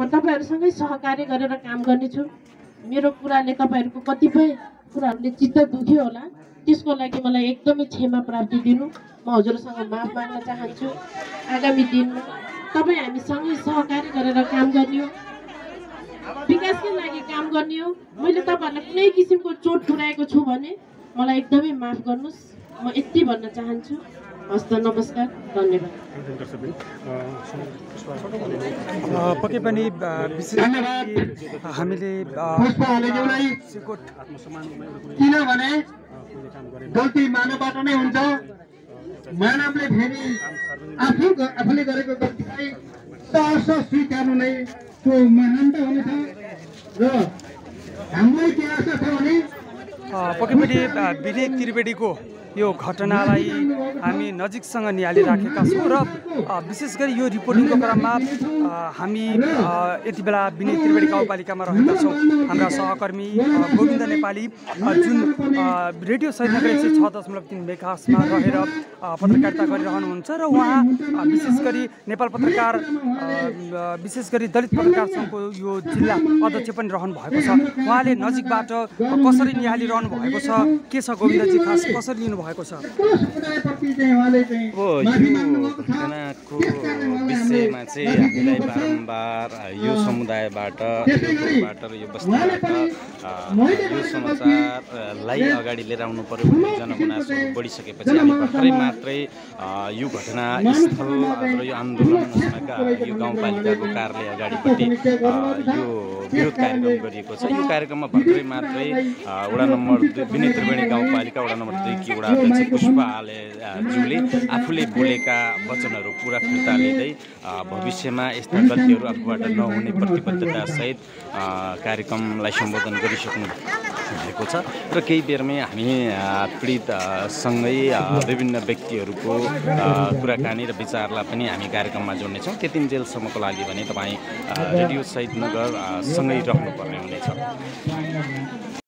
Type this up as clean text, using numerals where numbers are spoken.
म तपाईहरुसँगै सहकार्य गरेर काम गर्नेछु। मेरो कुराले तपाईहरुको कतिपय कुराहरुले चित्त दुख्यो होला, त्यसको लागि मलाई एकदमै क्षमा प्राप्ति दिनु। म हजुरसँग माफ माग्न चाहन्छु। आगामी दिनमा तपाई हामी सँगै सहकार्य गरेर काम गर्ने हो, विकासकै लागि काम गर्ने हो। मैले तपाईहरुलाई कुनै किसिमको चोट पुर्याएको छु भने मलाई एकदमै माफ गर्नुस्। म यति भन्न चाहन्छु। हस्त नमस्कार, धन्यवाद। पक्कै पनि विशेष हामीले किनभने गल्ती मानवबाट नै हुन्छ। मानवले फेरि आफूले गरेको गल्तीलाई सहर्ष स्वीकार्नु नै त्यो महानता हुनेछ। र हामीलाई के आशा छ भने पक्कै पनि विनय त्रिवेदीको यो घटनालाई हामी नजिकसँग निहालिराखेका छौँ र विशेष गरी यो रिपोर्टिङको क्रममा हामी यति बेला विनय त्रिवेदी गाउँपालिकामा रहेका छौँ। हाम्रा सहकर्मी गोविन्द नेपाली जुन रेडियो सहीदनगर 106.3 मेगाहर्जमा रहेर पत्रकारिता गरिरहनुहुन्छ र उहाँ विशेष गरी नेपाल पत्रकार विशेष गरी दलित पत्रकार सङ्घको यो जिल्ला अध्यक्ष पनि रहनु भएको छ। उहाँले नजिकबाट कसरी निहालिरहनु भएको छ, के छ गोविन्दजी, खास कसरी लिनु भएको छ? यो घटनाको विषयमा चाहिँ हामीलाई बारम्बार यो समुदायबाट र यो बस्तीबाट यो समाचारलाई अगाडि लिएर आउनु पर्यो भन्ने जनगुनासो बढिसकेपछि हामी भर्खरै मात्रै यो घटनास्थल र यो आन्दोलनका यो गाउँपालिकाको कार्यालय अगाडिपट्टि यो विरोध कार्यक्रम गरिएको छ। यो कार्यक्रममा भर्खरै मात्रै वडा नम्बर 2 विनय त्रिवेणी गाउँपालिका वडा नम्बर 2 की वडा अध्यक्ष पुष्पा आलेज्यूले आफूले बोलेका वचनहरू पुरा फिर्ता लिँदै भविष्यमा यस्ता गल्तीहरू आफूबाट नहुने प्रतिबद्धता सहित कार्यक्रमलाई सम्बोधन गरिसक्नु भएको छ। र केही बेरमै हामी पीडितसँगै विभिन्न व्यक्तिहरूको कुराकानी र विचारलाई पनि हामी कार्यक्रममा जोड्नेछौँ। त्यतिन्जेलसम्मको लागि भने तपाईँ रेडियो सहीदनगर सँगै रहनुपर्ने हुनेछ।